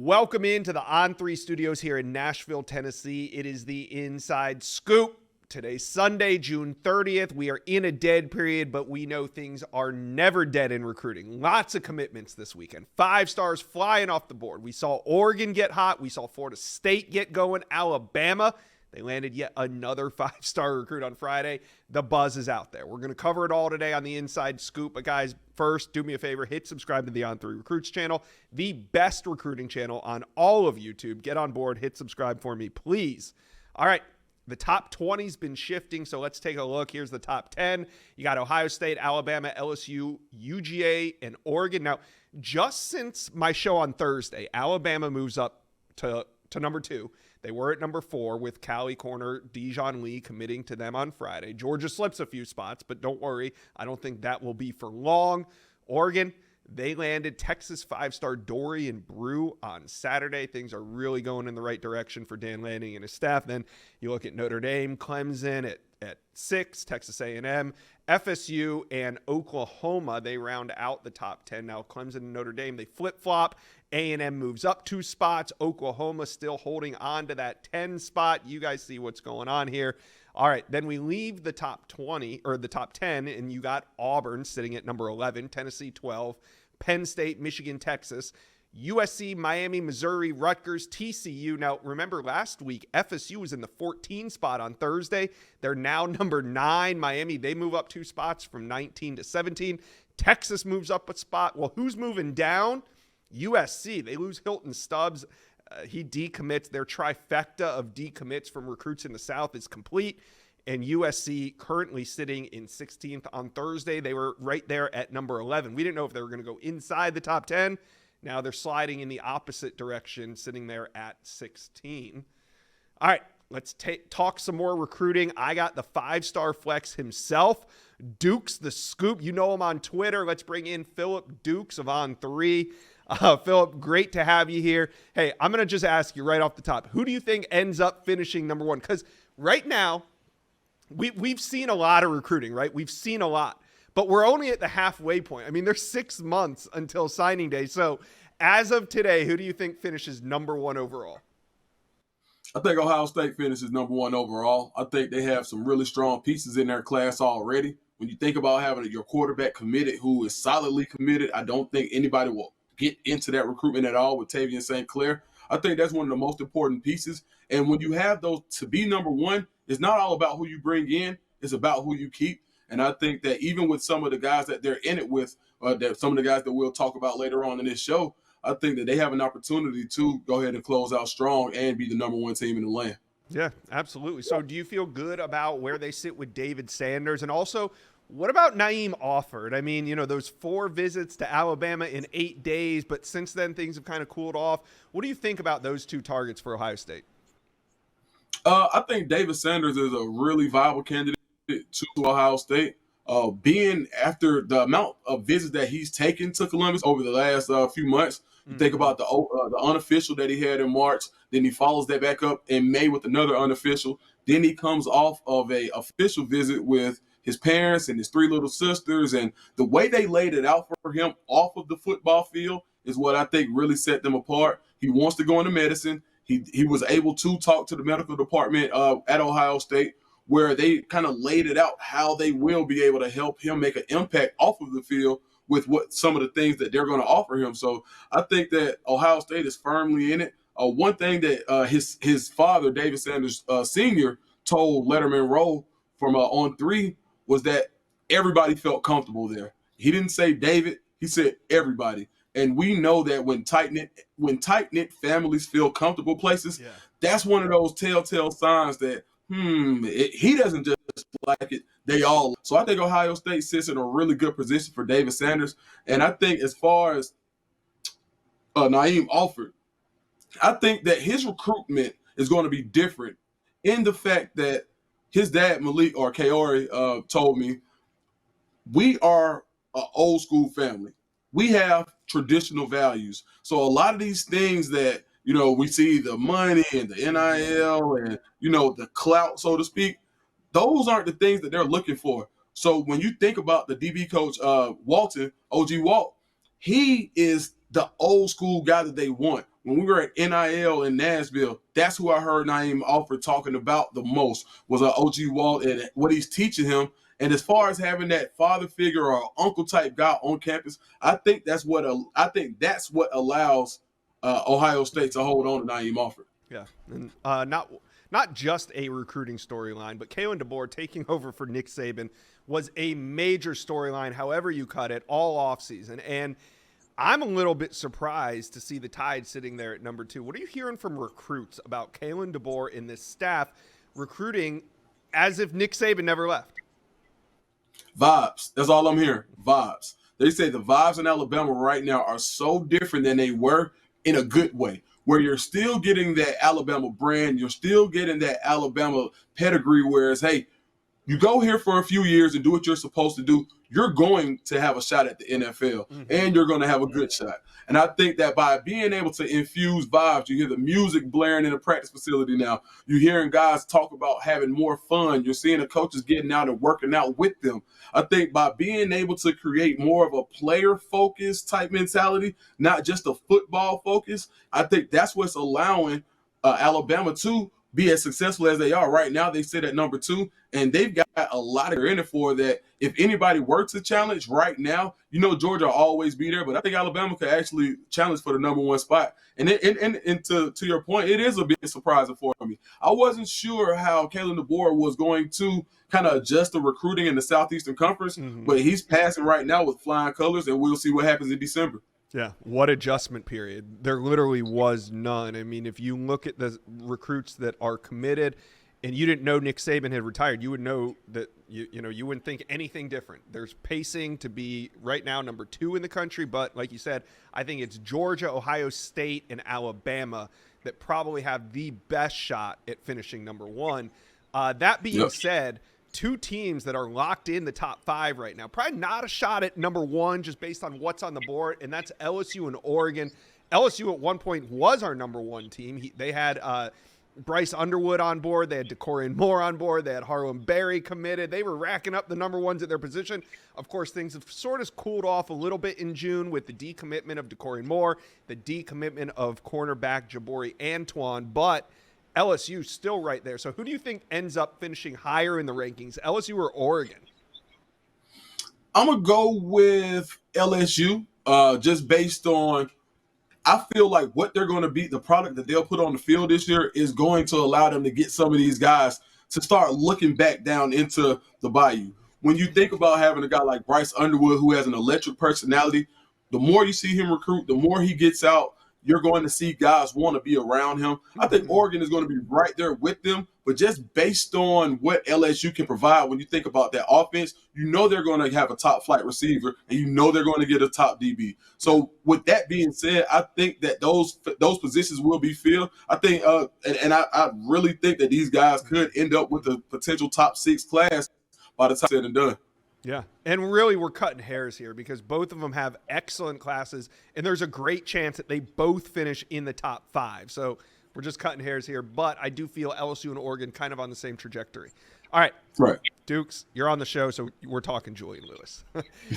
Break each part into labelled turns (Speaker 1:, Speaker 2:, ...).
Speaker 1: Welcome into the On3 studios here in Nashville, Tennessee. It is the Inside Scoop. Today's Sunday, June 30th. We are in a dead period, but we know things are never dead in recruiting. Lots of commitments this weekend. 5 stars flying off the board. We saw Oregon get hot. We saw Florida State get going. Alabama, they landed yet another 5-star recruit on Friday. The buzz is out there. We're going to cover it all today on the Inside Scoop. But guys, first, do me a favor. Hit subscribe to the On3 Recruits channel, the best recruiting channel on all of YouTube. Get on board. Hit subscribe for me, please. All right. The top 20's been shifting, so let's take a look. Here's the top 10. You got Ohio State, Alabama, LSU, UGA, and Oregon. Now, just since my show on Thursday, Alabama moves up to number 2. They were at number 4 with Cali corner Dijon Lee committing to them on Friday. Georgia slips a few spots, but don't worry. I don't think that will be for long. Oregon, they landed Texas 5-star Dory and Brew on Saturday. Things are really going in the right direction for Dan Lanning and his staff. Then you look at Notre Dame, Clemson at 6, Texas A&M, FSU, and Oklahoma. They round out the top 10. Now Clemson and Notre Dame, they flip-flop. A&M moves up 2 spots. Oklahoma still holding on to that 10 spot. You guys see what's going on here. All right, then we leave the top 20 or the top 10, and you got Auburn sitting at number 11, Tennessee 12, Penn State, Michigan, Texas, USC, Miami, Missouri, Rutgers, TCU. Now, remember last week, FSU was in the 14 spot on Thursday. They're now number 9. Miami, they move up 2 spots from 19 to 17. Texas moves up a spot. Well, who's moving down? USC. They lose Hilton Stubbs. He decommits. Their trifecta of decommits from recruits in the South is complete. And USC currently sitting in 16th on Thursday. They were right there at number 11. We didn't know if they were going to go inside the top 10. Now they're sliding in the opposite direction, sitting there at 16. All right, let's talk some more recruiting. I got the 5-star flex himself, Dukes the Scoop. You know him on Twitter. Let's bring in Philip Dukes of On3. Philip, great to have you here. Hey, I'm going to just ask you right off the top, who do you think ends up finishing number 1? Because right now, we've seen a lot of recruiting, right? We've seen a lot, but we're only at the halfway point. I mean, there's 6 months until signing day. So as of today, who do you think finishes number 1 overall?
Speaker 2: I think Ohio State finishes number 1 overall. I think they have some really strong pieces in their class already. When you think about having your quarterback committed who is solidly committed, I don't think anybody will get into that recruitment at all with Tavian St. Clair. I think that's one of the most important pieces. And when you have those to be number 1, it's not all about who you bring in. It's about who you keep. And I think that even with some of the guys that they're in it with, that some of the guys that we'll talk about later on in this show, I think that they have an opportunity to go ahead and close out strong and be the number 1 team in the land.
Speaker 1: Yeah, absolutely. So do you feel good about where they sit with David Sanders? And also, what about Naeem Offord? I mean, you know, those 4 visits to Alabama in 8 days, but since then things have kind of cooled off. What do you think about those 2 targets for Ohio State?
Speaker 2: I think David Sanders is a really viable candidate to Ohio State. Being after the amount of visits that he's taken to Columbus over the last few months, you think about the unofficial that he had in March, then he follows that back up in May with another unofficial. Then he comes off of a official visit with his parents and his 3 little sisters, and the way they laid it out for him off of the football field is what I think really set them apart. He wants to go into medicine. He was able to talk to the medical department at Ohio State, where they kind of laid it out how they will be able to help him make an impact off of the field with what some of the things that they're going to offer him. So I think that Ohio State is firmly in it. One thing that his father, David Sanders Sr., told Letterman Rowe from On3 was that everybody felt comfortable there. He didn't say David, he said everybody. And we know that when tight-knit families feel comfortable places, that's one of those telltale signs that, he doesn't just like it, they all. So I think Ohio State sits in a really good position for David Sanders. And I think as far as Naeem Offord, I think that his recruitment is going to be different in the fact that his dad, Malik or Kaori, told me, we are an old school family. We have traditional values. So a lot of these things that, you know, we see the money and the NIL and, you know, the clout, so to speak, those aren't the things that they're looking for. So when you think about the DB coach, Walton, OG Walt, he is the old school guy that they want. when we were at NIL in Nashville, that's who I heard Naeem Alford talking about the most was OG Walt and what he's teaching him. And as far as having that father figure or uncle type guy on campus, I think that's what allows Ohio State to hold on to Naeem Alford.
Speaker 1: Yeah, and not just a recruiting storyline, but Kalen DeBoer taking over for Nick Saban was a major storyline, however you cut it, all offseason. And I'm a little bit surprised to see the Tide sitting there at number 2. What are you hearing from recruits about Kalen DeBoer and this staff recruiting as if Nick Saban never left?
Speaker 2: Vibes. That's all I'm hearing. Vibes. They say the vibes in Alabama right now are so different than they were in a good way, where you're still getting that Alabama brand. You're still getting that Alabama pedigree, whereas, hey, you go here for a few years and do what you're supposed to do, you're going to have a shot at the NFL, and you're going to have a good shot. And I think that by being able to infuse vibes, you hear the music blaring in the practice facility now. You're hearing guys talk about having more fun. You're seeing the coaches getting out and working out with them. I think by being able to create more of a player-focused type mentality, not just a football focus, I think that's what's allowing Alabama to be as successful as they are. Right now, they sit at number 2, and they've got a lot of in it for that. If anybody were to challenge right now, Georgia will always be there, but I think Alabama could actually challenge for the number 1 spot. And to your point, it is a bit surprising for me. I wasn't sure how Kalen DeBoer was going to kind of adjust the recruiting in the Southeastern Conference, but he's passing right now with flying colors, and we'll see what happens in December.
Speaker 1: Yeah, what adjustment period. There literally was none. I mean, if you look at the recruits that are committed and you didn't know Nick Saban had retired, you would know that you wouldn't think anything different. There's pacing to be right now number 2 in the country, but like you said, I think it's Georgia, Ohio State, and Alabama that probably have the best shot at finishing number 1. That being said, 2 teams that are locked in the top 5 right now. Probably not a shot at number 1 just based on what's on the board, and that's LSU and Oregon. LSU at one point was our number 1 team. They had Bryce Underwood on board. They had DeCorian Moore on board. They had Harlem Berry committed. They were racking up the number 1s at their position. Of course, things have sort of cooled off a little bit in June with the decommitment of DeCorian Moore, the decommitment of cornerback Jabari Antoine, but LSU still right there. So who do you think ends up finishing higher in the rankings, LSU or Oregon?
Speaker 2: I'm going to go with LSU just based on I feel like what they're going to be, the product that they'll put on the field this year is going to allow them to get some of these guys to start looking back down into the bayou. When you think about having a guy like Bryce Underwood who has an electric personality, the more you see him recruit, the more he gets out, you're going to see guys want to be around him. I think Oregon is going to be right there with them, but just based on what LSU can provide, when you think about that offense, they're going to have a top flight receiver, and they're going to get a top DB. So with that being said, I think that those positions will be filled. I think, I really think that these guys could end up with a potential top 6 class by the time it's said and done.
Speaker 1: Yeah, and really we're cutting hairs here because both of them have excellent classes, and there's a great chance that they both finish in the top 5. So we're just cutting hairs here, but I do feel LSU and Oregon kind of on the same trajectory. All right.
Speaker 2: Right.
Speaker 1: Dukes, you're on the show, so we're talking Julian Lewis.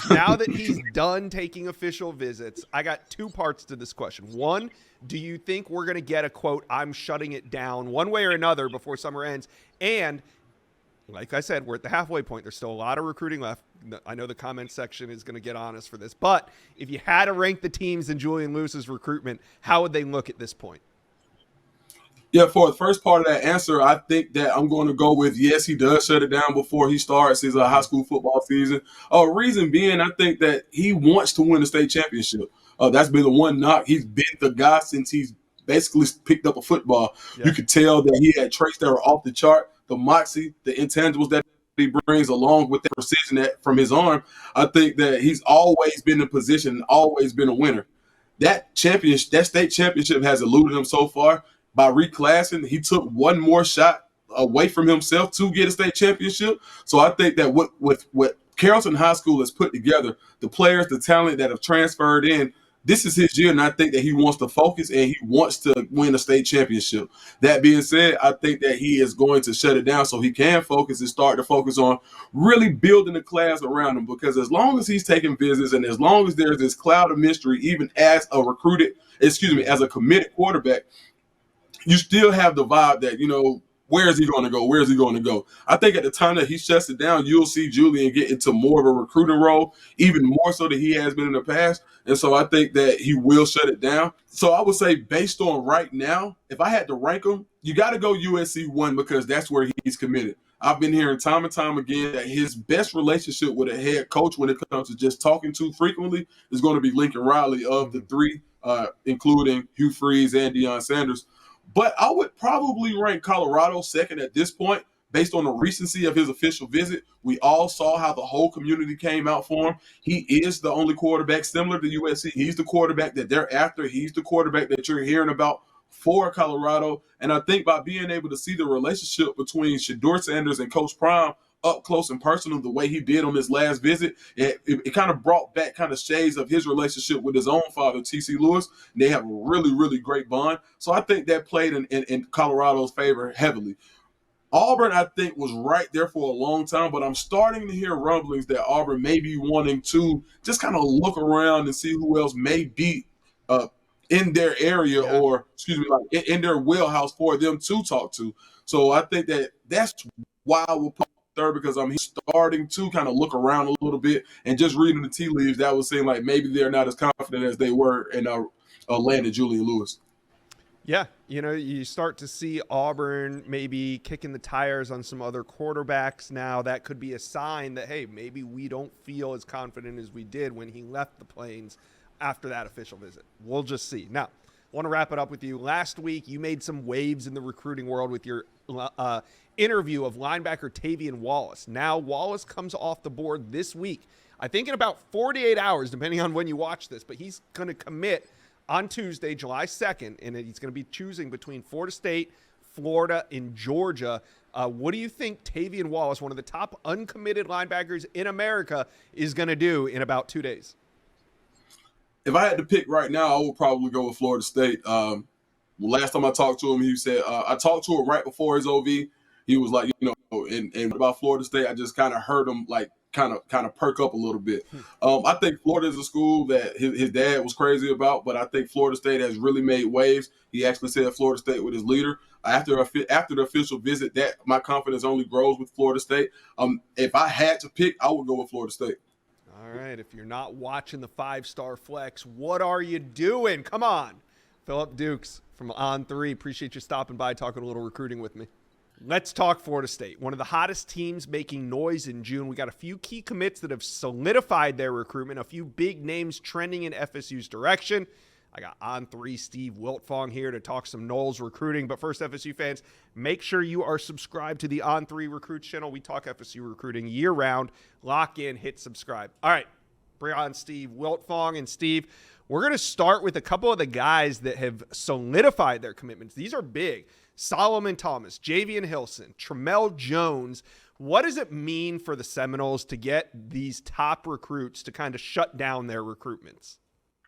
Speaker 1: Now that he's done taking official visits, I got 2 parts to this question. 1, do you think we're going to get a quote, "I'm shutting it down," one way or another before summer ends? And like I said, we're at the halfway point. There's still a lot of recruiting left. I know the comment section is going to get on us for this, but if you had to rank the teams in Julian Lewis's recruitment, how would they look at this point?
Speaker 2: Yeah, for the first part of that answer, I think that I'm going to go with yes, he does shut it down before he starts his high school football season. Reason being, I think that he wants to win the state championship. That's been the one knock. He's been the guy since he's basically picked up a football. Yeah. You could tell that he had traits that were off the chart. The moxie, the intangibles that he brings along with the precision from his arm, I think that he's always been in position, always been a winner. That state championship has eluded him so far. By reclassing, he took one more shot away from himself to get a state championship. So I think that what Carrollton High School has put together, the players, the talent that have transferred in, this is his year, and I think that he wants to focus and he wants to win a state championship. That being said, I think that he is going to shut it down so he can focus and start to focus on really building the class around him. Because as long as he's taking visits and as long as there's this cloud of mystery, even as a as a committed quarterback, you still have the vibe that, where is he going to go? Where is he going to go? I think at the time that he shuts it down, you'll see Julian get into more of a recruiting role, even more so than he has been in the past. And so I think that he will shut it down. So I would say, based on right now, if I had to rank him, you got to go USC 1 because that's where he's committed. I've been hearing time and time again that his best relationship with a head coach when it comes to just talking too frequently is going to be Lincoln Riley of the three, including Hugh Freeze and Deion Sanders. But I would probably rank Colorado second at this point based on the recency of his official visit. We all saw how the whole community came out for him. He is the only quarterback similar to USC. He's the quarterback that they're after. He's the quarterback that you're hearing about for Colorado. And I think by being able to see the relationship between Shedeur Sanders and Coach Prime up close and personal the way he did on this last visit, it kind of brought back kind of shades of his relationship with his own father, T.C. Lewis. And they have a really, really great bond. So I think that played in Colorado's favor heavily. Auburn, I think, was right there for a long time, but I'm starting to hear rumblings that Auburn may be wanting to just kind of look around and see who else may be in their area or, like in their wheelhouse for them to talk to. So I think that's why I will put third, because I'm starting to kind of look around a little bit and just reading the tea leaves. That would seem like maybe they're not as confident as they were in landing Julian Lewis.
Speaker 1: Yeah, you start to see Auburn maybe kicking the tires on some other quarterbacks now. That could be a sign that, hey, maybe we don't feel as confident as we did when he left the Plains after that official visit. We'll just see. Now, I want to wrap it up with you. Last week, you made some waves in the recruiting world with your interview of linebacker Tavian Wallace. Now, Wallace comes off the board this week. I think in about 48 hours, depending on when you watch this, but he's going to commit on Tuesday, July 2nd, and he's going to be choosing between Florida State, Florida, and Georgia. What do you think Tavian Wallace, one of the top uncommitted linebackers in America, is going to do in about 2 days?
Speaker 2: If I had to pick right now, I would probably go with Florida State. Last time I talked to him, he said, I talked to him right before his OV. He was like, and about Florida State, I just kind of heard him like kind of perk up a little bit. I think Florida is a school that his dad was crazy about, but I think Florida State has really made waves. He actually said Florida State with his leader. After the official visit, that my confidence only grows with Florida State. If I had to pick, I would go with Florida State.
Speaker 1: All right, if you're not watching the 5-star flex, what are you doing? Come on. Philip Dukes from On3. Appreciate you stopping by, talking a little recruiting with me. Let's talk Florida State. One of the hottest teams making noise in June. We got a few key commits that have solidified their recruitment, a few big names trending in FSU's direction. I got On3 Steve Wiltfong here to talk some Noles recruiting. But first, FSU fans, make sure you are subscribed to the On3 Recruits channel. We talk FSU recruiting year-round. Lock in, hit subscribe. All right, bring on Steve Wiltfong. And Steve, we're going to start with a couple of the guys that have solidified their commitments. These are big. Solomon Thomas, Javian Hilson, Tramel Jones. What does it mean for the Seminoles to get these top recruits to kind of shut down their recruitments?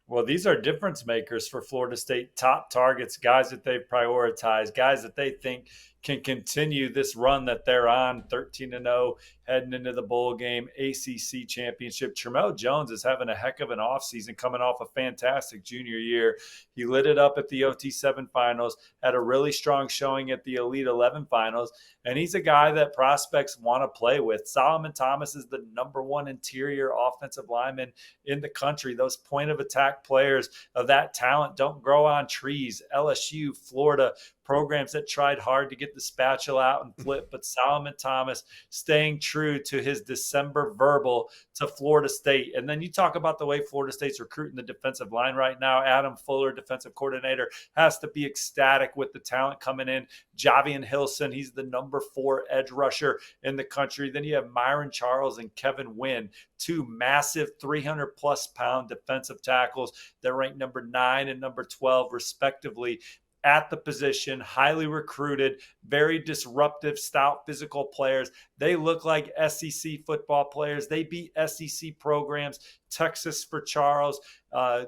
Speaker 3: Well, these are difference makers for Florida State, top targets, guys that they've prioritized, guys that they think can continue this run that they're on, 13-0, heading into the bowl game, ACC championship. Tramel Jones is having a heck of an offseason, coming off a fantastic junior year. He lit it up at the OT7 finals, had a really strong showing at the Elite 11 finals, and he's a guy that prospects want to play with. Solomon Thomas is the number one interior offensive lineman in the country. Those point-of-attack players of that talent don't grow on trees. LSU, Florida, programs that tried hard to get the spatula out and flip, but Solomon Thomas staying true to his December verbal to Florida State. And then you talk about the way Florida State's recruiting the defensive line right now. Adam Fuller, defensive coordinator, has to be ecstatic with the talent coming in. Javian Hilson, he's the number 4 edge rusher in the country. Then you have Myron Charles and Kevin Wynn, 2 massive 300-plus pound defensive tackles that rank number 9 and number 12 respectively at the position, highly recruited, very disruptive, stout, physical players. They look like SEC football players. They beat SEC programs, Texas for Charles,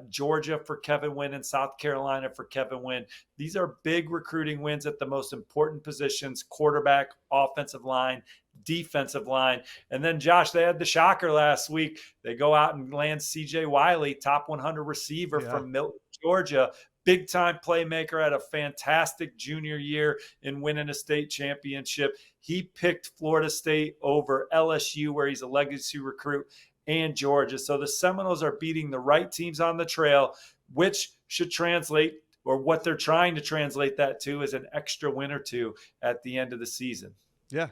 Speaker 3: Georgia for Kevin Wynn, and South Carolina for Kevin Wynn. These are big recruiting wins at the most important positions: quarterback, offensive line, defensive line. And then, Josh, they had the shocker last week. They go out and land CJ Wiley, top 100 receiver from Milton, Georgia. Big time playmaker, had a fantastic junior year in winning a state championship. He picked Florida State over LSU, where he's a legacy recruit, and Georgia. So the Seminoles are beating the right teams on the trail, which should translate, or what they're trying to translate that to, is an extra win or two at the end of the season.
Speaker 1: Yeah,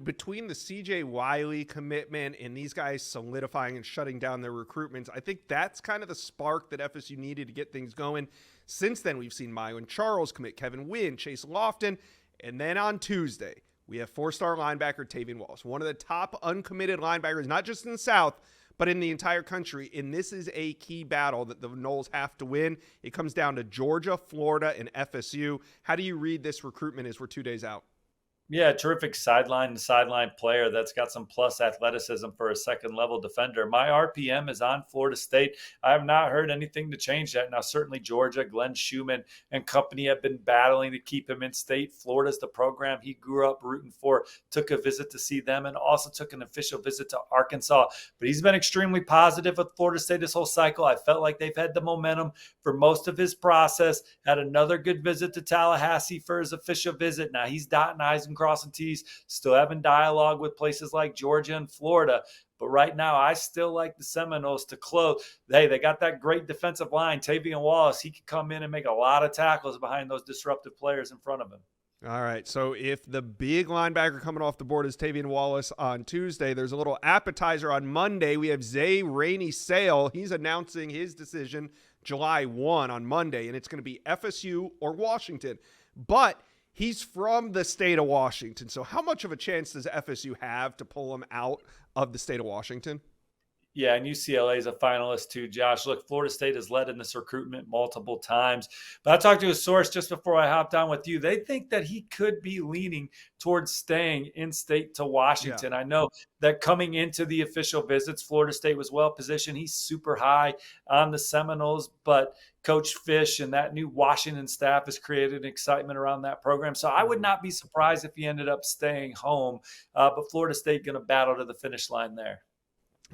Speaker 1: between the CJ Wiley commitment and these guys solidifying and shutting down their recruitments, I think that's kind of the spark that FSU needed to get things going. Since then, we've seen Myron Charles commit, Kevin Wynn, Chase Lofton, and then on Tuesday, we have four-star linebacker Tavian Wallace, one of the top uncommitted linebackers, not just in the South, but in the entire country. And this is a key battle that the Noles have to win. It comes down to Georgia, Florida, and FSU. How do you read this recruitment as we're 2 days out?
Speaker 3: Yeah, terrific sideline player that's got some plus athleticism for a second-level defender. My RPM is on Florida State. I have not heard anything to change that. Now, certainly Georgia, Glenn Schumann and company have been battling to keep him in state. Florida's the program he grew up rooting for, took a visit to see them, and also took an official visit to Arkansas. But he's been extremely positive with Florida State this whole cycle. I felt like they've had the momentum for most of his process. Had another good visit to Tallahassee for his official visit. Now he's dotting I's and crossing T's, still having dialogue with places like Georgia and Florida. But right now, I still like the Seminoles to close. They got that great defensive line. Tavian Wallace, he could come in and make a lot of tackles behind those disruptive players in front of him.
Speaker 1: All right, so if the big linebacker coming off the board is Tavian Wallace on Tuesday, there's a little appetizer on Monday. We have Zay Rainey-Sale. He's announcing his decision July 1 on Monday, and it's going to be FSU or Washington. But he's from the state of Washington. So how much of a chance does FSU have to pull him out of the state of Washington?
Speaker 3: Yeah, and UCLA is a finalist too, Josh. Look, Florida State has led in this recruitment multiple times. But I talked to a source just before I hopped on with you. They think that he could be leaning towards staying in state to Washington. Yeah. I know that coming into the official visits, Florida State was well positioned. He's super high on the Seminoles, but Coach Fish and that new Washington staff has created an excitement around that program. So I would not be surprised if he ended up staying home. But Florida State going to battle to the finish line there.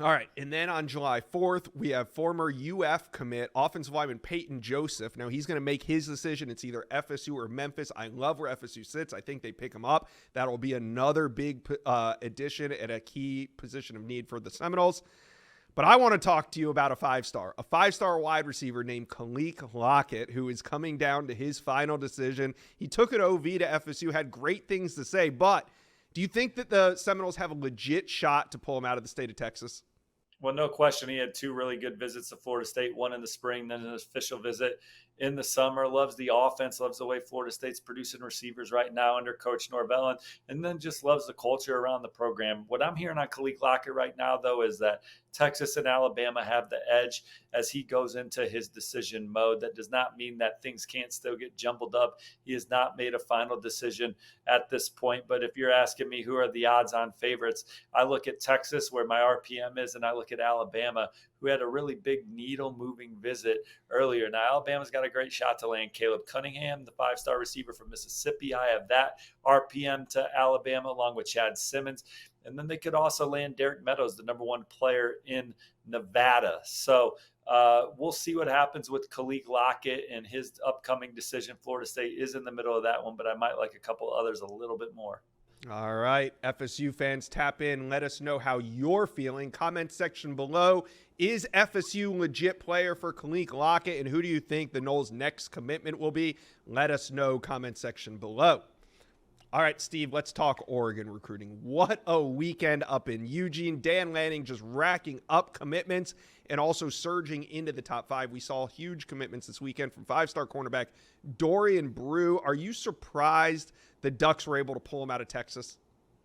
Speaker 1: All right, and then on July 4th, we have former UF commit, offensive lineman Peyton Joseph. Now, he's going to make his decision. It's either FSU or Memphis. I love where FSU sits. I think they pick him up. That'll be another big addition at a key position of need for the Seminoles. But I want to talk to you about a five-star wide receiver named Kalik Lockett, who is coming down to his final decision. He took an OV to FSU, had great things to say, but do you think that the Seminoles have a legit shot to pull him out of the state of Texas?
Speaker 3: Well, no question. He had two really good visits to Florida State, one in the spring, then an official visit in the summer. Loves the offense, loves the way Florida State's producing receivers right now under Coach Norvell, and then just loves the culture around the program. What I'm hearing on Kalik Lockett right now, though, is that Texas and Alabama have the edge as he goes into his decision mode. That does not mean that things can't still get jumbled up. He has not made a final decision at this point. But if you're asking me who are the odds-on favorites, I look at Texas, where my RPM is, and I look at Alabama, who had a really big needle-moving visit earlier. Now, Alabama's got a great shot to land Caleb Cunningham, the five-star receiver from Mississippi. I have that RPM to Alabama along with Chad Simmons. And then they could also land Derek Meadows, the number one player in Nevada. So we'll see what happens with Kalik Lockett and his upcoming decision. Florida State is in the middle of that one, but I might like a couple others a little bit more.
Speaker 1: All right, FSU fans, tap in. Let us know how you're feeling. Comment section below. Is FSU legit player for Kalik Lockett? And who do you think the Noles' next commitment will be? Let us know. Comment section below. All right, Steve, let's talk Oregon recruiting. What a weekend up in Eugene. Dan Lanning just racking up commitments and also surging into the top five. We saw huge commitments this weekend from five-star cornerback Dorian Brew. Are you surprised the Ducks were able to pull him out of Texas?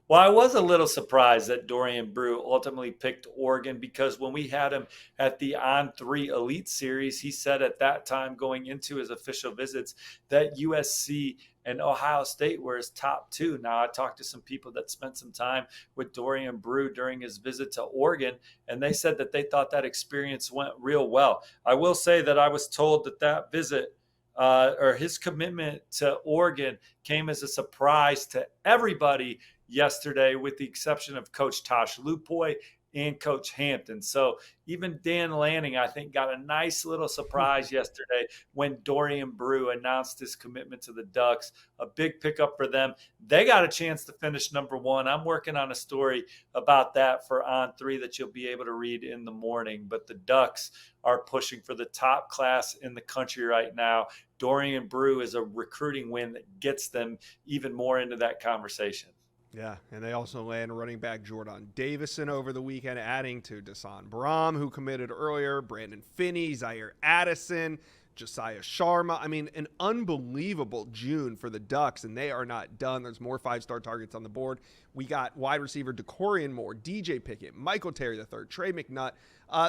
Speaker 3: Well, I was a little surprised that Dorian Brew ultimately picked Oregon because when we had him at the On3 Elite Series, he said at that time going into his official visits that USC and Ohio State were his top two. Now, I talked to some people that spent some time with Dorian Brew during his visit to Oregon, and they said that they thought that experience went real well. I will say that I was told that that visit or his commitment to Oregon came as a surprise to everybody yesterday, with the exception of Coach Tosh Lupoy and Coach Hampton. So even Dan Lanning, I think, got a nice little surprise yesterday when Dorian Brew announced his commitment to the Ducks. A big pickup for them. They got a chance to finish number one. I'm working on a story about that for On3 that you'll be able to read in the morning. But the Ducks are pushing for the top class in the country right now. Dorian Brew is a recruiting win that gets them even more into that conversation.
Speaker 1: Yeah, and they also land running back Jordan Davison over the weekend, adding to Dasan Brahm, who committed earlier, Brandon Finney, Zaire Addison, Josiah Sharma. I mean, an unbelievable June for the Ducks, and they are not done. There's more five-star targets on the board. We got wide receiver DeCorian Moore, DJ Pickett, Michael Terry III, Trey McNutt.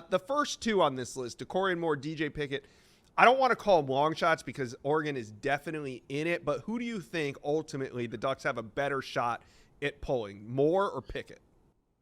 Speaker 1: The first two on this list, DeCorian Moore, DJ Pickett, I don't want to call them long shots because Oregon is definitely in it, but who do you think ultimately the Ducks have a better shot at pulling, Moore or Pickett?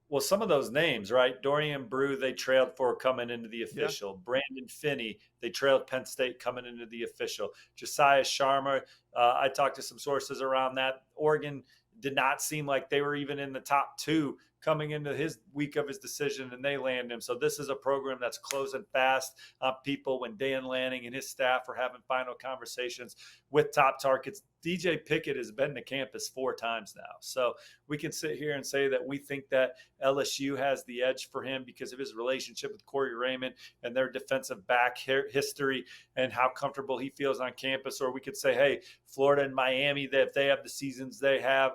Speaker 3: Well, some of those names, right? Dorian Brew, they trailed for coming into the official.
Speaker 1: Yeah.
Speaker 3: Brandon Finney, they trailed Penn State coming into the official. Josiah Sharma, I talked to some sources around that. Oregon did not seem like they were even in the top two coming into his week of his decision, and they land him. So this is a program that's closing fast on people when Dan Lanning and his staff are having final conversations with top targets. DJ Pickett has been to campus 4 times now. So we can sit here and say that we think that LSU has the edge for him because of his relationship with Corey Raymond and their defensive back history and how comfortable he feels on campus. Or we could say, hey, Florida and Miami, that if they have the seasons they have,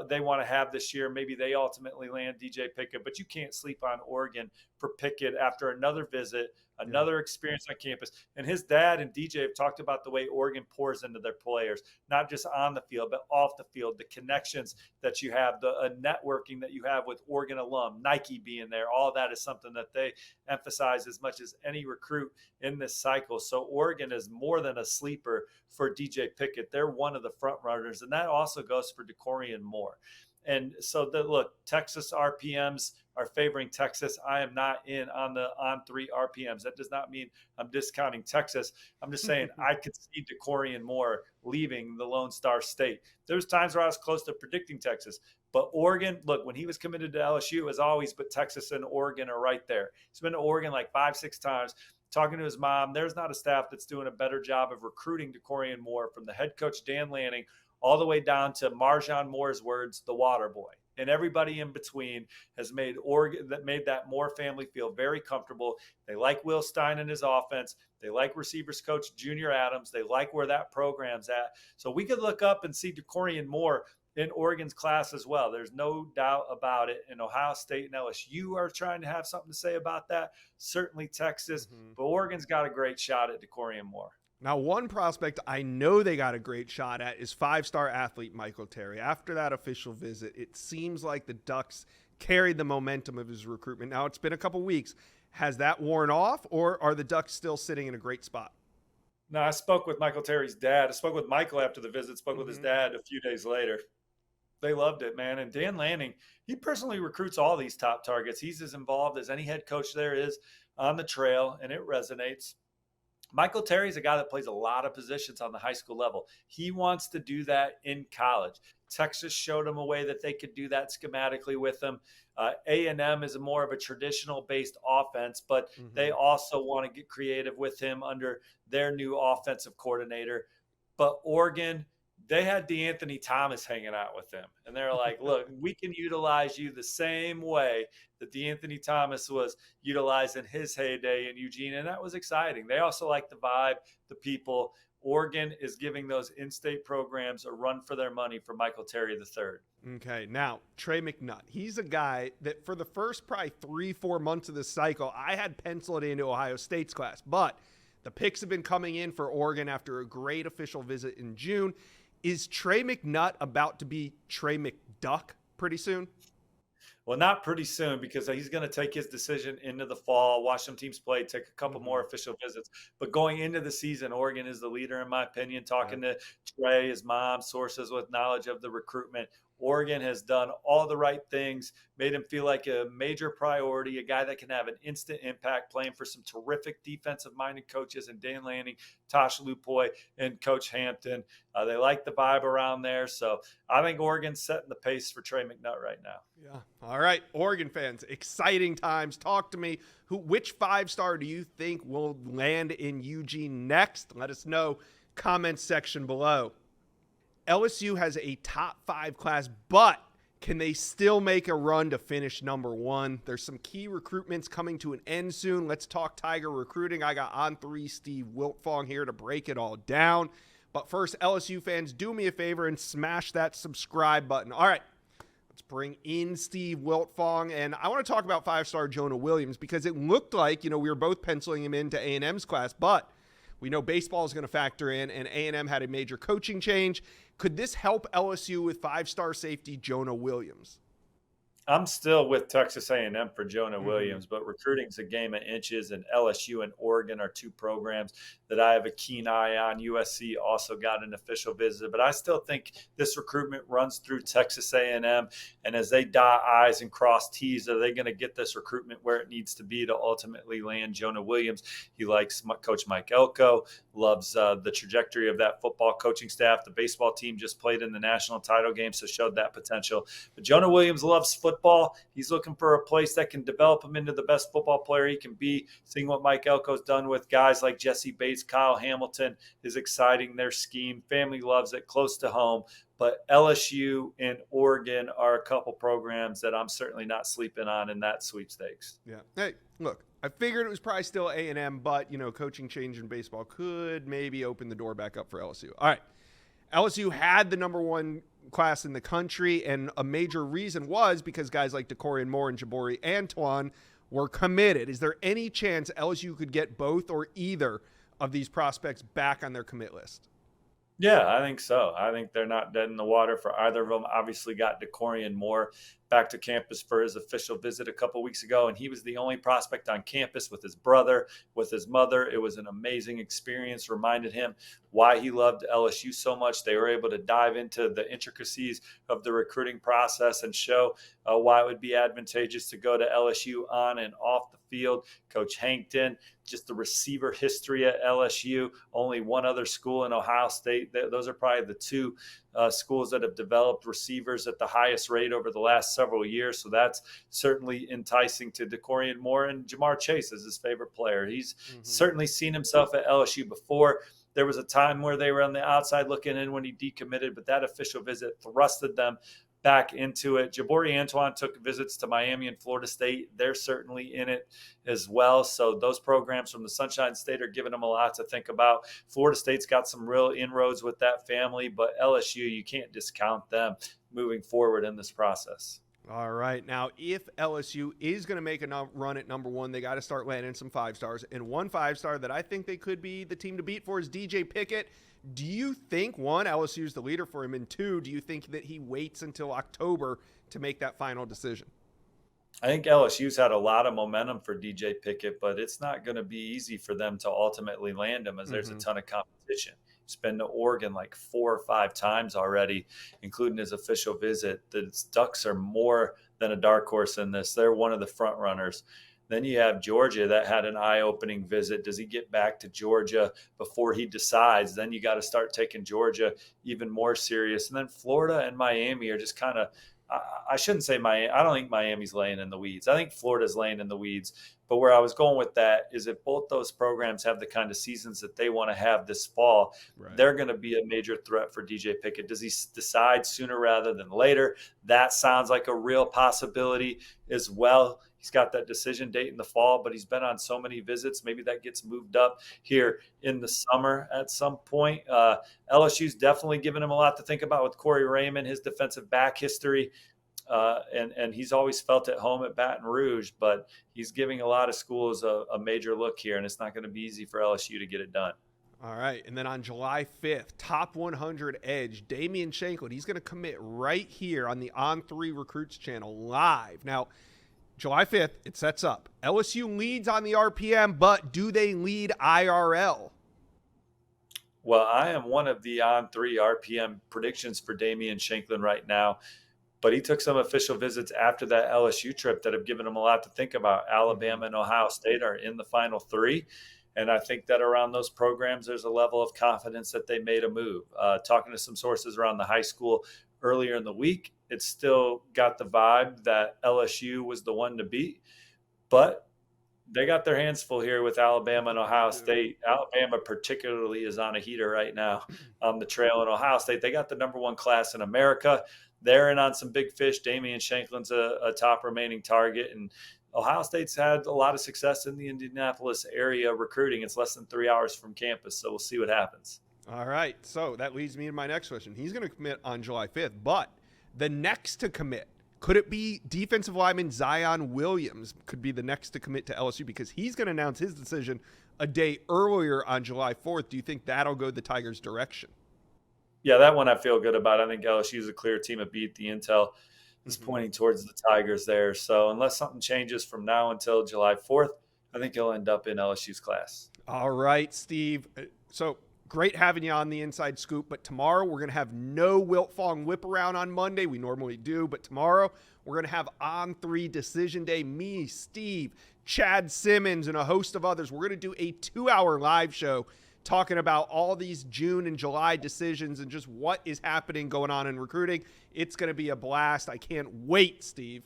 Speaker 3: they want to have this year, maybe they ultimately land DJ Pickett. But you can't sleep on Oregon for Pickett after another visit, another experience on campus. And his dad and DJ have talked about the way Oregon pours into their players, not just on the field, but off the field, the connections that you have, the networking that you have with Oregon alum, Nike being there. All that is something that they emphasize as much as any recruit in this cycle. So Oregon is more than a sleeper for DJ Pickett. They're one of the front runners, and that also goes for DeCorian Moore. And so look, Texas RPMs are favoring Texas. I am not in on the On3 RPMs. That does not mean I'm discounting Texas. I'm just saying I could see DeCorian Moore leaving the Lone Star State. There's times where I was close to predicting Texas. But Oregon, look, when he was committed to LSU, it was always, but Texas and Oregon are right there. He's been to Oregon like 5-6 times. Talking to his mom, there's not a staff that's doing a better job of recruiting DeCorian Moore, from the head coach Dan Lanning all the way down to Marjon Moore's words, the water boy. And everybody in between has made that Moore family feel very comfortable. They like Will Stein and his offense. They like receivers coach Junior Adams. They like where that program's at. So we could look up and see DeCorian Moore in Oregon's class as well. There's no doubt about it. And Ohio State and LSU are trying to have something to say about that. Certainly Texas. But Oregon's got a great shot at DeCorian Moore.
Speaker 1: Now, one prospect I know they got a great shot at is 5-star athlete Michael Terry. After that official visit, it seems like the Ducks carried the momentum of his recruitment. Now, it's been a couple weeks. Has that worn off, or are the Ducks still sitting in a great spot?
Speaker 3: No, I spoke with Michael Terry's dad. I spoke with Michael after the visit, spoke with his dad a few days later. They loved it, man. And Dan Lanning, he personally recruits all these top targets. He's as involved as any head coach there is on the trail, and it resonates. Michael Terry is a guy that plays a lot of positions on the high school level. He wants to do that in college. Texas showed him a way that they could do that schematically with him. A&M is more of a traditional-based offense, but they also want to get creative with him under their new offensive coordinator. But Oregon, they had DeAnthony Thomas hanging out with them. And they're like, look, we can utilize you the same way that DeAnthony Thomas was utilized in his heyday in Eugene. And that was exciting. They also like the vibe, the people. Oregon is giving those in-state programs a run for their money for Michael Terry III.
Speaker 1: Okay, now, Trey McNutt. He's a guy that for the first probably 3-4 months of this cycle, I had penciled into Ohio State's class. But the picks have been coming in for Oregon after a great official visit in June. Is Trey McNutt about to be Trey McDuck pretty soon?
Speaker 3: Well, not pretty soon because he's going to take his decision into the fall, watch some teams play, take a couple more official visits. But going into the season, Oregon is the leader, in my opinion. Talking to Trey, his mom, sources with knowledge of the recruitment, Oregon has done all the right things, made him feel like a major priority, a guy that can have an instant impact, playing for some terrific defensive-minded coaches and Dan Lanning, Tosh Lupoy, and Coach Hampton. They like the vibe around there. So I think Oregon's setting the pace for Trey McNutt right now.
Speaker 1: Yeah. All right, Oregon fans, exciting times. Talk to me. Which 5-star do you think will land in Eugene next? Let us know. Comments section below. LSU has a top 5 class, but can they still make a run to finish number 1? There's some key recruitments coming to an end soon. Let's talk Tiger recruiting. I got On3 Steve Wiltfong here to break it all down. But first, LSU fans, do me a favor and smash that subscribe button. All right, let's bring in Steve Wiltfong. And I want to talk about 5-star Jonah Williams because it looked like, we were both penciling him into A&M's class, but we know baseball is going to factor in, and A&M had a major coaching change. Could this help LSU with 5-star safety Jonah Williams?
Speaker 3: I'm still with Texas A&M for Jonah Williams, but recruiting's a game of inches, and LSU and Oregon are 2 programs that I have a keen eye on. USC also got an official visit, but I still think this recruitment runs through Texas A&M, and as they dot I's and cross T's, are they going to get this recruitment where it needs to be to ultimately land Jonah Williams? He likes Coach Mike Elko, loves the trajectory of that football coaching staff. The baseball team just played in the national title game, so showed that potential. But Jonah Williams loves football. He's looking for a place that can develop him into the best football player he can be. Seeing what Mike Elko's done with guys like Jesse Bates, Kyle Hamilton is exciting. Their scheme, family loves it, close to home. But LSU and Oregon are a couple programs that I'm certainly not sleeping on in that sweepstakes.
Speaker 1: Yeah. Hey, look, I figured it was probably still A&M, but, coaching change in baseball could maybe open the door back up for LSU. All right. LSU had the number 1 class in the country, and a major reason was because guys like DeCorian Moore and Jabari Antoine were committed. Is there any chance LSU could get both or either of these prospects back on their commit list?
Speaker 3: Yeah, I think so. I think they're not dead in the water for either of them. Obviously got DeCorian Moore back to campus for his official visit a couple weeks ago, and he was the only prospect on campus with his brother, with his mother. It was an amazing experience, reminded him why he loved LSU so much. They were able to dive into the intricacies of the recruiting process and show why it would be advantageous to go to LSU on and off the field. Coach Hankton, just the receiver history at LSU, only one other school in Ohio State. Those are probably the 2 schools that have developed receivers at the highest rate over the last several years. So that's certainly enticing to DeCorian Moore, and Jamar Chase is his favorite player. He's certainly seen himself at LSU before. There was a time where they were on the outside looking in when he decommitted, but that official visit thrusted them back into it. Jabari Antoine took visits to Miami and Florida State. They're certainly in it as well. So those programs from the Sunshine State are giving them a lot to think about. Florida State's got some real inroads with that family, but LSU, you can't discount them moving forward in this process.
Speaker 1: All right. Now, if LSU is going to make a run at number 1, they got to start landing some 5-stars. And one 5-star that I think they could be the team to beat for is DJ Pickett. Do you think, 1, LSU is the leader for him, and 2, do you think that he waits until October to make that final decision?
Speaker 3: I think LSU's had a lot of momentum for DJ Pickett, but it's not going to be easy for them to ultimately land him as there's a ton of competition. He's been to Oregon like 4 or 5 times already, including his official visit. The Ducks are more than a dark horse in this. They're one of the front runners. Then you have Georgia that had an eye-opening visit. Does he get back to Georgia before he decides? Then you got to start taking Georgia even more serious. And then Florida and Miami are just kind of, I shouldn't say Miami. I don't think Miami's laying in the weeds. I think Florida's laying in the weeds. But where I was going with that is if both those programs have the kind of seasons that they want to have this fall, they're going to be a major threat for DJ Pickett. Does he decide sooner rather than later? That sounds like a real possibility as well. He's got that decision date in the fall, but he's been on so many visits. Maybe that gets moved up here in the summer at some point. LSU's definitely given him a lot to think about with Corey Raymond, his defensive back history. And he's always felt at home at Baton Rouge, but he's giving a lot of schools a major look here, and it's not going to be easy for LSU to get it done.
Speaker 1: All right. And then on July 5th, top 100 edge, Damian Shanklin. He's going to commit right here on the On3 Recruits channel live. Now, July 5th, it sets up. LSU leads on the RPM, but do they lead IRL?
Speaker 3: Well, I am one of the On3 RPM predictions for Damian Shanklin right now, but he took some official visits after that LSU trip that have given him a lot to think about. Alabama and Ohio State are in the final three. And I think that around those programs, there's a level of confidence that they made a move. Talking to some sources around the high school earlier in the week, it still got the vibe that LSU was the one to beat. But they got their hands full here with Alabama and Ohio State. Alabama particularly is on a heater right now on the trail. In Ohio State, they got the number one class in America. They're in on some big fish. Damian Shanklin's a top remaining target. And Ohio State's had a lot of success in the Indianapolis area recruiting. It's less than 3 hours from campus, so we'll see what happens.
Speaker 1: All right, so that leads me to my next question. He's going to commit on July 5th, but the next to commit, could it be defensive lineman Zion Williams could be the next to commit to LSU because he's going to announce his decision a day earlier on July 4th. Do you think that'll go the Tigers' direction?
Speaker 3: Yeah, that one I feel good about. I think LSU is a clear team that beat the intel. Is pointing towards the Tigers there. So unless something changes from now until July 4th, I think he'll end up in LSU's class.
Speaker 1: All right, Steve. So great having you on the Inside Scoop, but tomorrow we're going to have no Wilt Fong whip around on Monday. We normally do, but tomorrow we're going to have On3 Decision Day. Me, Steve, Chad Simmons, and a host of others. We're going to do a 2-hour live show talking about all these June and July decisions and just what is happening going on in recruiting. It's going to be a blast. I can't wait, Steve.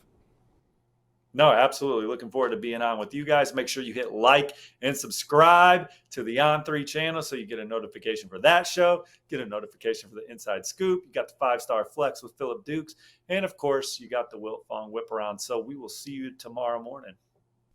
Speaker 3: No, absolutely. Looking forward to being on with you guys. Make sure you hit like and subscribe to the On3 channel so you get a notification for that show, get a notification for the Inside Scoop. You got the 5-star flex with Phillip Dukes. And, of course, you got the Wilt Fong whip around. So we will see you tomorrow morning.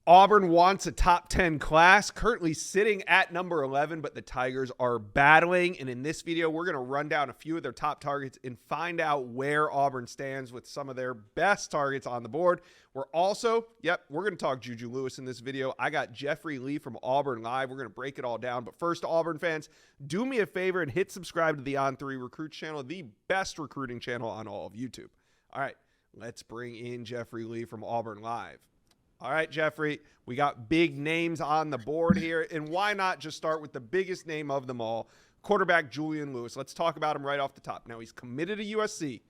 Speaker 1: Auburn wants a top 10 class, currently sitting at number 11, but the Tigers are battling. And in this video, we're going to run down a few of their top targets and find out where Auburn stands with some of their best targets on the board. We're also, we're going to talk Juju Lewis in this video. I got Jeffrey Lee from Auburn Live. We're going to break it all down. But first, Auburn fans, do me a favor and hit subscribe to the On3 Recruits channel, the best recruiting channel on all of YouTube. All right, let's bring in Jeffrey Lee from Auburn Live. All right, Jeffrey, we got big names on the board here, and why not just start with the biggest name of them all, quarterback Julian Lewis. Let's talk about him right off the top. Now, he's committed to USC,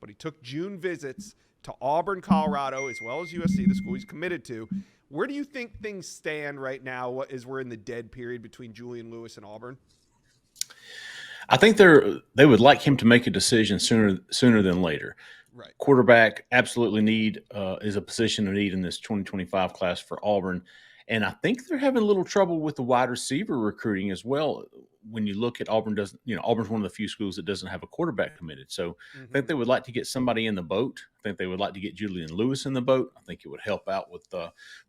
Speaker 1: but he took June visits to Auburn, Colorado, as well as USC, the school he's committed to. Where do you think things stand right now as we're in the dead period between Julian Lewis and Auburn?
Speaker 4: I think they would like him to make a decision sooner than later.
Speaker 1: Right.
Speaker 4: Quarterback absolutely is a position of need in this 2025 class for Auburn. And I think they're having a little trouble with the wide receiver recruiting as well. When you look at Auburn's one of the few schools that doesn't have a quarterback committed. So I think they would like to get somebody in the boat. I think they would like to get Julian Lewis in the boat. I think it would help out with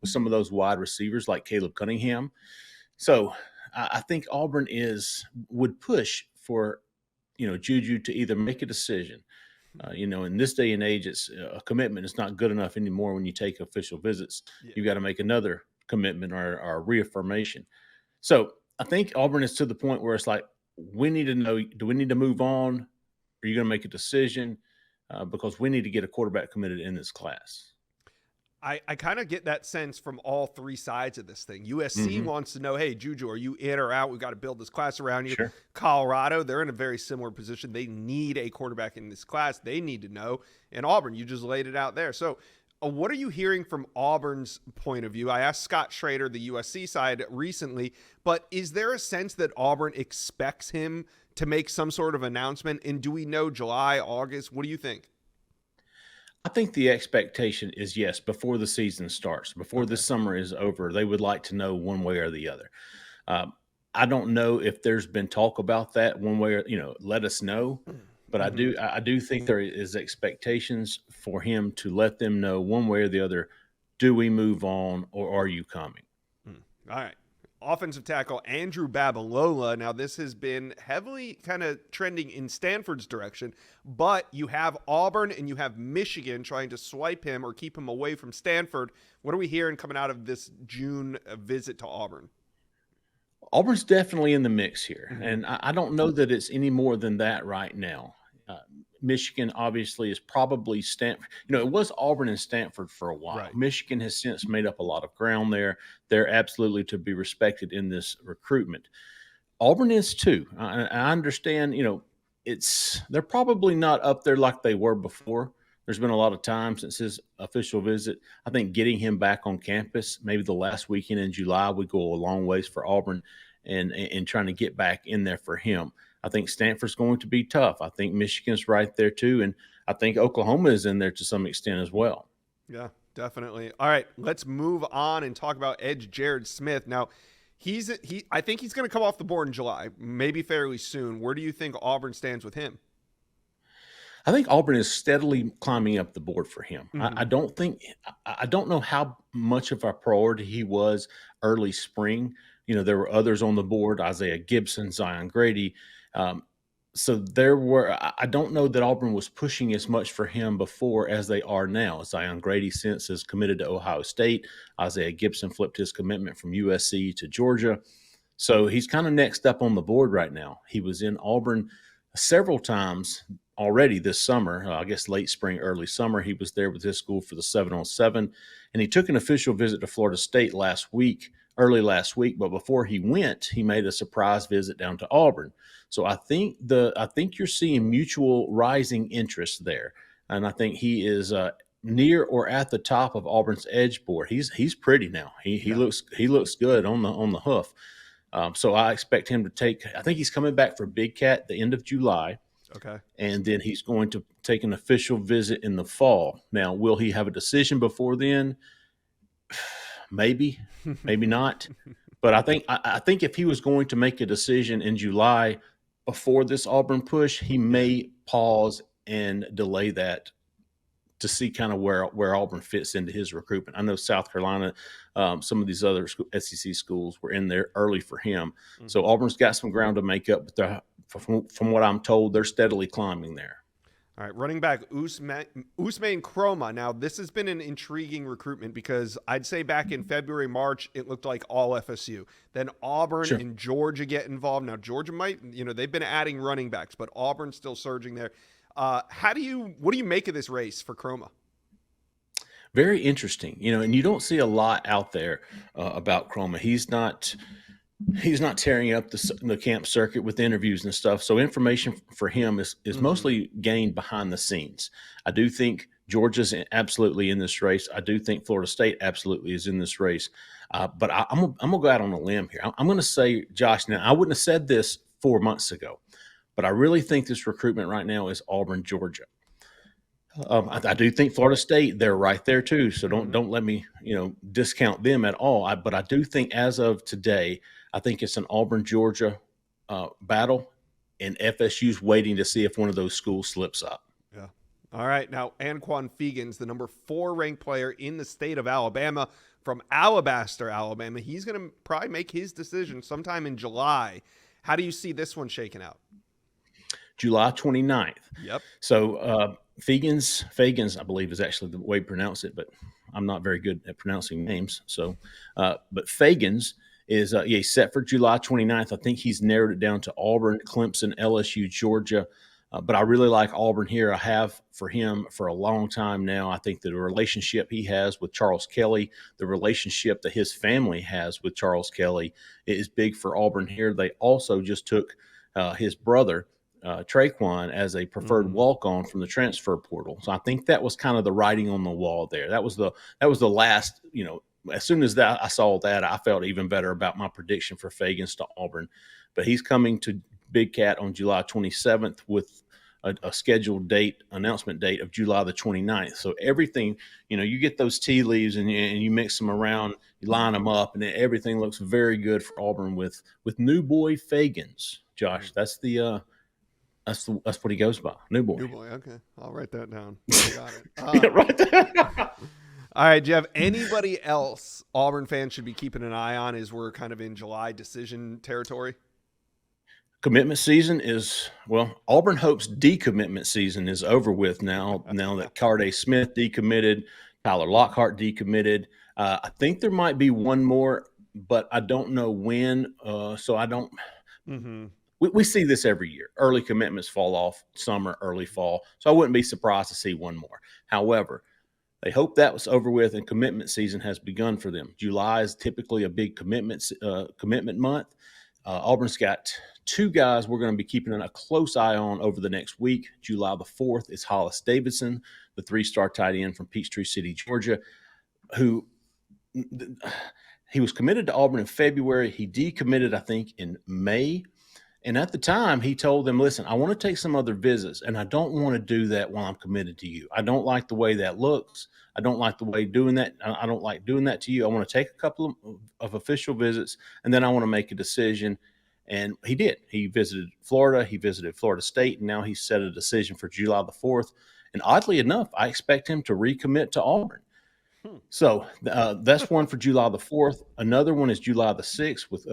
Speaker 4: some of those wide receivers like Caleb Cunningham. So I think Auburn would push for, Juju to either make a decision. In this day and age, it's a commitment is not good enough anymore when you take official visits. Yeah. You've got to make another commitment or a reaffirmation. So I think Auburn is to the point where it's like, we need to know, do we need to move on? Are you going to make a decision? Because we need to get a quarterback committed in this class.
Speaker 1: I kind of get that sense from all three sides of this thing. USC wants to know, hey, Juju, are you in or out? We've got to build this class around you. Sure. Colorado, they're in a very similar position. They need a quarterback in this class. They need to know. And Auburn, you just laid it out there. So what are you hearing from Auburn's point of view? I asked Scott Schrader, the USC side, recently, but is there a sense that Auburn expects him to make some sort of announcement? And do we know July, August? What do you think?
Speaker 4: I think the expectation is, yes, before the season starts, before the summer is over, they would like to know one way or the other. I don't know if there's been talk about that one way or, let us know. But I do think there is expectations for him to let them know one way or the other, do we move on or are you coming?
Speaker 1: All right. Offensive tackle Andrew Babalola. Now, this has been heavily kind of trending in Stanford's direction, but you have Auburn and you have Michigan trying to swipe him or keep him away from Stanford. What are we hearing coming out of this June visit to Auburn?
Speaker 4: Auburn's definitely in the mix here,
Speaker 1: Mhm.
Speaker 4: and I don't know that it's any more than that right now. Uh, Michigan obviously is probably Stanford. It was Auburn and Stanford for a while.
Speaker 1: Right.
Speaker 4: Michigan has since made up a lot of ground there. They're absolutely to be respected in this recruitment. Auburn is too. I understand. They're probably not up there like they were before. There's been a lot of time since his official visit. I think getting him back on campus, maybe the last weekend in July, would go a long ways for Auburn, and trying to get back in there for him. I think Stanford's going to be tough. I think Michigan's right there too, and I think Oklahoma is in there to some extent as well.
Speaker 1: Yeah, definitely. All right, let's move on and talk about edge Jared Smith. Now, I think he's going to come off the board in July, maybe fairly soon. Where do you think Auburn stands with him?
Speaker 4: I think Auburn is steadily climbing up the board for him.
Speaker 1: Mhm.
Speaker 4: I don't know how much of a priority he was early spring. There were others on the board: Isaiah Gibson, Zion Grady. Um, so there were. I don't know that Auburn was pushing as much for him before as they are now. Zion Grady since is committed to Ohio State. Isaiah Gibson flipped his commitment from USC to Georgia. So he's kind of next up on the board right now. He was in Auburn several times already this summer. I guess late spring, early summer. He was there with his school for the 7-on-7, and he took an official visit to Florida State early last week. But before he went, he made a surprise visit down to Auburn. So I think you're seeing mutual rising interest there, and I think he is near or at the top of Auburn's edge board. He's pretty now. He
Speaker 1: Yeah.
Speaker 4: looks good on the hoof. So I expect him to take. I think he's coming back for Big Cat the end of July.
Speaker 1: Okay.
Speaker 4: And then he's going to take an official visit in the fall. Now, will he have a decision before then? Maybe, maybe not. But I think if he was going to make a decision in July before this Auburn push, he may pause and delay that to see kind of where Auburn fits into his recruitment. I know South Carolina, some of these other SEC schools were in there early for him.
Speaker 1: Mm-hmm.
Speaker 4: So Auburn's got some ground to make up, but from what I'm told, they're steadily climbing there.
Speaker 1: All right, running back Usman Kroma. Now, this has been an intriguing recruitment because I'd say back in February, March, it looked like all FSU. Then Auburn and Georgia get involved. Now, Georgia might, they've been adding running backs, but Auburn's still surging there. What do you make of this race for Kroma?
Speaker 4: Very interesting, and you don't see a lot out there about Kroma. He's not tearing up the camp circuit with interviews and stuff. So information for him is mostly gained behind the scenes. I do think Georgia's absolutely in this race. I do think Florida State absolutely is in this race. But I'm gonna go out on a limb here. I'm gonna say, Josh. Now, I wouldn't have said this 4 months ago, but I really think this recruitment right now is Auburn, Georgia. I do think Florida State, they're right there too. So don't let me discount them at all. But I do think as of today, I think it's an Auburn, Georgia battle, and FSU's waiting to see if one of those schools slips up.
Speaker 1: Yeah. All right. Now, Anquan Fegans, the number 4 ranked player in the state of Alabama, from Alabaster, Alabama. He's going to probably make his decision sometime in July. How do you see this one shaking out?
Speaker 4: July 29th.
Speaker 1: Yep.
Speaker 4: So Fagans, I believe, is actually the way you pronounce it, but I'm not very good at pronouncing names. So, but Fagans is he's set for July 29th. I think he's narrowed it down to Auburn, Clemson, LSU, Georgia. But I really like Auburn here. I have for him for a long time now. I think that the relationship he has with Charles Kelly, the relationship that his family has with Charles Kelly, is big for Auburn here. They also just took his brother, Traquan, as a preferred walk-on from the transfer portal. So I think that was kind of the writing on the wall there. That was the last, as soon as I saw that, I felt even better about my prediction for Fagans to Auburn. But he's coming to Big Cat on July 27th with a scheduled announcement date of July the 29th. So everything, you get those tea leaves and you mix them around, you line them up, and everything looks very good for Auburn with new boy Fagans. Josh, that's what he goes by. New boy.
Speaker 1: New boy. Okay. I'll write that down. Got it.
Speaker 4: Right there.
Speaker 1: All right. Do you have anybody else Auburn fans should be keeping an eye on as we're kind of in July decision territory?
Speaker 4: Commitment season Auburn hopes decommitment season is over with now that Carday Smith decommitted, Tyler Lockhart decommitted. I think there might be one more but I don't know when. So I don't.
Speaker 1: Mm-hmm.
Speaker 4: We see this every year. Early commitments fall off summer, early fall. So I wouldn't be surprised to see one more. However, they hope that was over with and commitment season has begun for them. July is typically a big commitment month. Auburn's got two guys we're going to be keeping a close eye on over the next week. July the 4th is Hollis Davidson, the 3-star tight end from Peachtree City, Georgia, who he was committed to Auburn in February. He decommitted, I think, in May. And at the time, he told them, listen, I want to take some other visits, and I don't want to do that while I'm committed to you. I don't like the way that looks. I don't like the way doing that. I don't like doing that to you. I want to take a couple of official visits, and then I want to make a decision. And he did. He visited Florida. He visited Florida State, and now he's set a decision for July the 4th. And oddly enough, I expect him to recommit to Auburn. So that's one for July the 4th. Another one is July the 6th with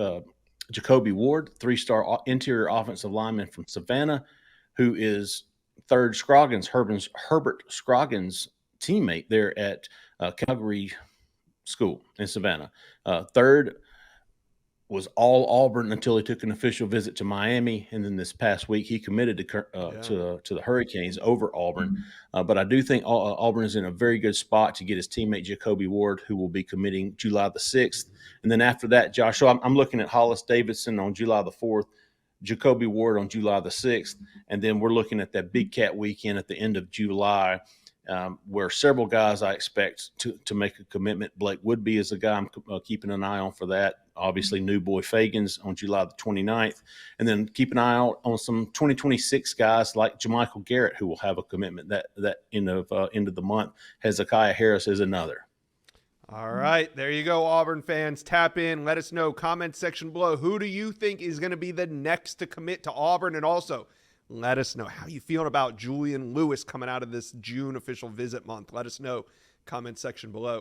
Speaker 4: Jacoby Ward, 3-star interior offensive lineman from Savannah, who is Herbert Scroggins' teammate there at Calgary School in Savannah. Third was all Auburn until he took an official visit to Miami, and then this past week he committed to the Hurricanes over Auburn. But I do think Auburn is in a very good spot to get his teammate Jacoby Ward, who will be committing July the 6th. And then after that, Josh, so I'm looking at Hollis Davidson on July the 4th, Jacoby Ward on July the 6th, and then we're looking at that Big Cat weekend at the end of July, where several guys I expect to make a commitment. Blake Woodby is a guy I'm keeping an eye on for that. Obviously, New Boy Fagans on July the 29th. And then keep an eye out on some 2026 guys like Jermichael Garrett, who will have a commitment that end of the month. Hezekiah Harris is another.
Speaker 1: All right, there you go, Auburn fans. Tap in. Let us know. Comment section below. Who do you think is going to be the next to commit to Auburn? And also, let us know how you feeling about Julian Lewis coming out of this June official visit month. Let us know. Comment section below.